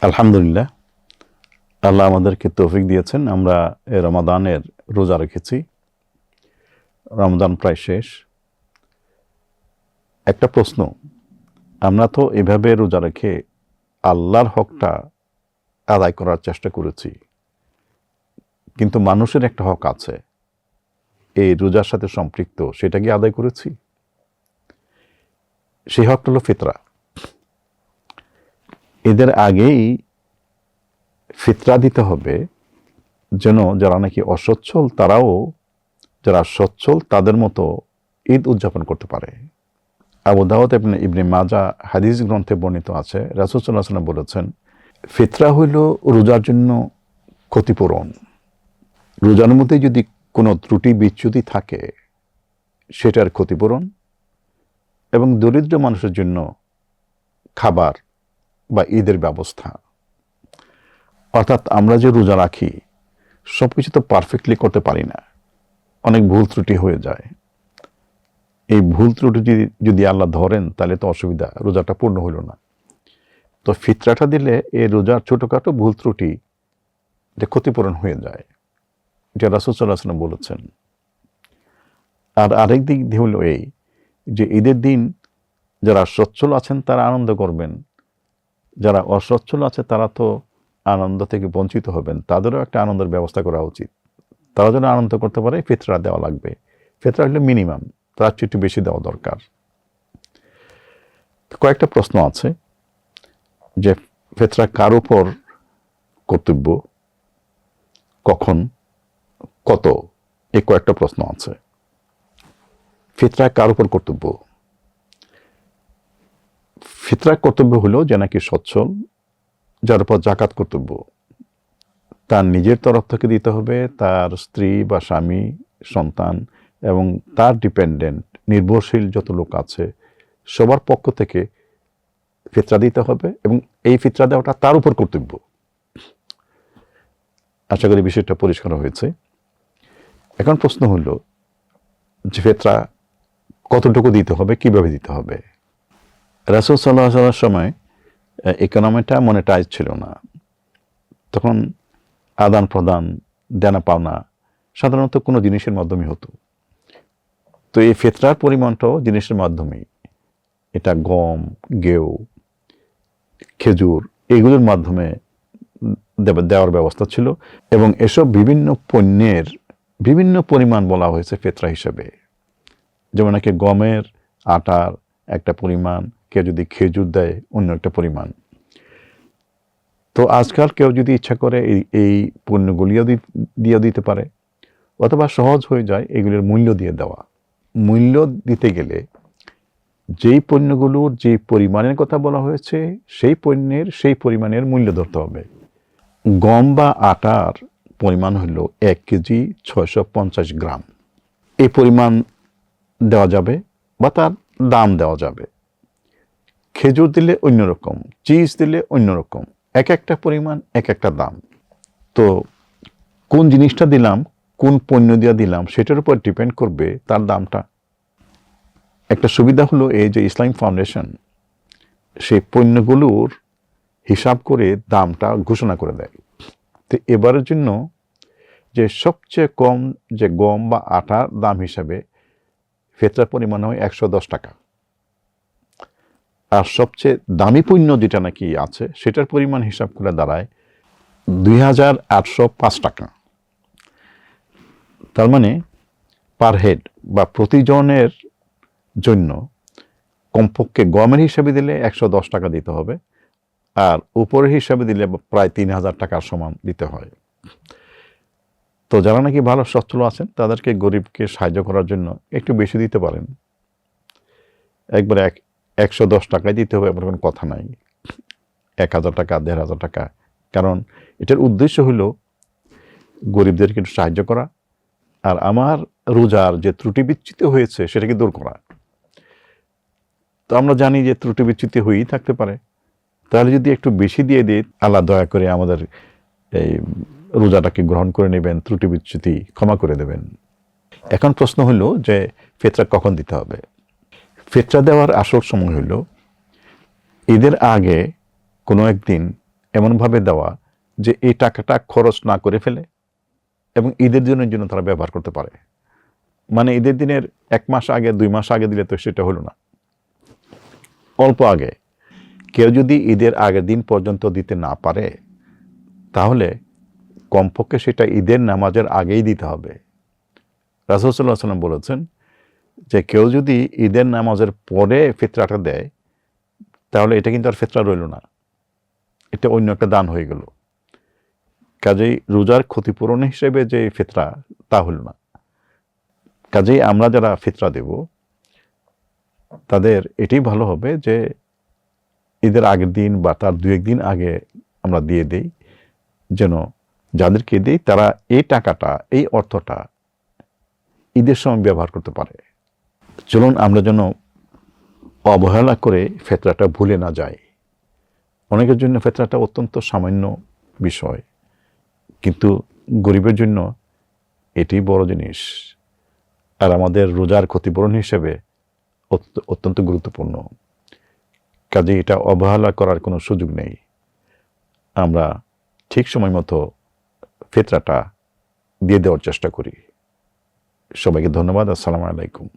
আলহামদুলিল্লাহ, আল্লাহ আমাদেরকে তৌফিক দিয়েছেন। আমরা রমাদানের রোজা রেখেছি। রমজান প্রায় শেষ। একটা প্রশ্ন, আমরা তো এভাবে রোজা রেখে আল্লাহর হকটা আদায় করার চেষ্টা করেছি, কিন্তু মানুষের একটা হক আছে এই রোজার সাথে সম্পৃক্ত, সেটা কি আদায় করেছি? সেই হকটা হলো ফিতরা। এদের আগেই ফিতরা দিতে হবে, যেন যারা নাকি অসচ্ছল তারাও যারা সচ্ছল তাদের মতো ঈদ উদযাপন করতে পারে। আবু দাউদ ইবনে মাজা হাদিস গ্রন্থে বর্ণিত আছে, রাসূল সাল্লাল্লাহু আলাইহি ওয়াসাল্লাম বলেছেন, ফিতরা হইল রোজার জন্য ক্ষতিপূরণ। রোজার মধ্যে যদি কোনো ত্রুটি বিচ্যুতি থাকে সেটার ক্ষতিপূরণ, এবং দরিদ্র মানুষের জন্য খাবার বা ঈদের ব্যবস্থা। অর্থাৎ আমরা যে রোজা রাখি সব কিছু তো পারফেক্টলি করতে পারি না, অনেক ভুল ত্রুটি হয়ে যায়। এই ভুল ত্রুটি যদি আল্লাহ ধরেন তাহলে তো অসুবিধা, রোজাটা পূর্ণ হইল না। তো ফিতরাটা দিলে এই রোজার ছোটোখাটো ভুল ত্রুটি এটা ক্ষতিপূরণ হয়ে যায়, এটা রাসূল সাল্লাল্লাহু আলাইহি ওয়াসাল্লাম বলেছেন। আর আরেক দিক হলো এই যে ঈদের দিন যারা সচ্ছল আছেন তারা আনন্দ করবেন, যারা অসচ্ছল আছে তারা তো আনন্দ থেকে বঞ্চিত হবেন, তাদেরও একটা আনন্দের ব্যবস্থা করা উচিত। তারা যেন আনন্দ করতে পারে ফিতরা দেওয়া লাগবে। ফিতরা হলে মিনিমাম, তার চেয়ে একটু বেশি দেওয়া দরকার। কয়েকটা প্রশ্ন আছে যে ফিতরা কার উপর কর্তব্য, কখন, কত, এই কয়েকটা প্রশ্ন আছে। ফিতরা কার উপর কর্তব্য? ফিতরা কর্তব্য হলো যে নাকি সচ্ছল, যার উপর যাকাত কর্তব্য। তার নিজের তরফ থেকে দিতে হবে, তার স্ত্রী বা স্বামী, সন্তান এবং তার ডিপেন্ডেন্ট নির্ভরশীল যত লোক আছে সবার পক্ষ থেকে ফিতরা দিতে হবে, এবং এই ফিতরা দেওয়াটা তার উপর কর্তব্য। আশা করি বিষয়টা পরিষ্কার হয়েছে। এখন প্রশ্ন হলো যে ফিতরা কতটুকু দিতে হবে, কিভাবে দিতে হবে। রাসূল সাল্লাল্লাহু আলাইহি ওয়াসাল্লামের সময় ইকোনমিটা মনিটাইজ ছিল না, তখন আদান প্রদান, দেনা পাওনা সাধারণত কোনো জিনিসের মাধ্যমে হতো। তো এই ফিতরার পরিমাণটাও জিনিসের মাধ্যমেই, এটা গম, গেও, খেজুর এগুলোর মাধ্যমে দেওয়ার ব্যবস্থা ছিল, এবং এসব বিভিন্ন পণ্যের বিভিন্ন পরিমাণ বলা হয়েছে ফিতরা হিসেবে। যেমন নাকি গমের আটার একটা পরিমাণ, কেউ যদি খেজুর দেয় অন্য একটা পরিমাণ। তো আজকাল কেউ যদি ইচ্ছা করে এই পণ্যগুলিও দিয়ে দিতে পারে, অথবা সহজ হয়ে যায় এগুলির মূল্য দিয়ে দেওয়া। মূল্য দিতে গেলে যেই পণ্যগুলোর যে পরিমাণের কথা বলা হয়েছে সেই পণ্যের সেই পরিমাণের মূল্য ধরতে হবে। গম বা আটার পরিমাণ হলো 1 কেজি 650 গ্রাম। এই পরিমাণ দেওয়া যাবে বা তার দাম দেওয়া যাবে। খেজুর দিলে অন্যরকম, চিজ দিলে অন্যরকম, এক একটা পরিমাণ এক একটা দাম। তো কোন জিনিসটা দিলাম, কোন পণ্য দিয়ে দিলাম সেটার উপর ডিপেন্ড করবে তার দামটা। একটা সুবিধা হলো এই যে ইসলামিক ফাউন্ডেশন সেই পণ্যগুলোর হিসাব করে দামটা ঘোষণা করে দেয়। তো এবারের জন্য যে সবচেয়ে কম যে গম বা আটার দাম হিসাবে ফিতরার পরিমাণ হয় 110 টাকা, আর সবচেয়ে দামি পণ্য যেটা নাকি আছে সেটার পরিমাণ হিসাব করে দাঁড়ায় 2805 টাকা। তার মানে পার হেড বা প্রতিজনের জন্য কমপক্ষে গমের হিসাবে দিলে 110 টাকা দিতে হবে, আর উপরের হিসাবে দিলে প্রায় 3000 টাকার সমান দিতে হয়। তো যারা নাকি ভালো সচ্ছল আছেন তাদেরকে গরিবকে সাহায্য করার জন্য একটু বেশি দিতে পারেন। একবারে 110 টাকায় দিতে হবে এমন কোনো কথা নাই, 1000 টাকা, 1500 টাকা। কারণ এটার উদ্দেশ্য হলো গরিবদেরকে একটু সাহায্য করা, আর আমার রোজার যে ত্রুটি বিচ্যুতি হয়েছে সেটাকে দূর করা। তো আমরা জানি যে ত্রুটি বিচ্যুতি হয়েই থাকতে পারে, তাহলে যদি একটু বেশি দিয়ে দিই আল্লাহ দয়া করে আমাদের এই রোজাটাকে গ্রহণ করে নেবেন, ত্রুটি বিচ্যুতি ক্ষমা করে দেবেন। এখন প্রশ্ন হলো যে ফিতরা কখন দিতে হবে। ফিতরা দেওয়ার আসল সময় হলো ঈদের আগে কোনো একদিন এমনভাবে দেওয়া যে এই টাকাটা খরচ না করে ফেলে এবং ঈদের দিনের জন্য তারা ব্যবহার করতে পারে। মানে ঈদের দিনের 1 মাস আগে 2 মাস আগে দিলে তো সেটা হলো না, অল্প আগে। কেউ যদি ঈদের আগের দিন পর্যন্ত দিতে না পারে তাহলে কমপক্ষে সেটা ঈদের নামাজের আগেই দিতে হবে। রাসূল সাল্লাল্লাহু আলাইহি ওয়াসাল্লাম বলেছেন যে কেউ যদি ঈদের নামাজের পরে ফিতরাটা দেয় তাহলে এটা কিন্তু আর ফিতরা রইল না, এটা অন্য একটা দান হয়ে গেল। কাজেই রোজার ক্ষতিপূরণ হিসেবে যে ফিতরা তা হল না। কাজেই আমরা যারা ফিতরা দেব তাদের এটাই ভালো হবে যে ঈদের আগের দিন বা তার 2-1 দিন আগে আমরা দিয়ে দেই, যেন যাদেরকে দিই তারা এই টাকাটা, এই অর্থটা ঈদের সময় ব্যবহার করতে পারে। চলুন আমরা যেন অবহেলা করে ফিতরাটা ভুলে না যাই। অনেকের জন্য ফিতরাটা অত্যন্ত সামান্য বিষয়, কিন্তু গরিবের জন্য এটি বড় জিনিস, আর আমাদের রোজার ক্ষতিপূরণ হিসেবে অত্যন্ত গুরুত্বপূর্ণ। কাজে এটা অবহেলা করার কোনো সুযোগ নেই। আমরা ঠিক সময় মতো ফিতরাটা দিয়ে দেওয়ার চেষ্টা করি। সবাইকে ধন্যবাদ। আসসালামু আলাইকুম।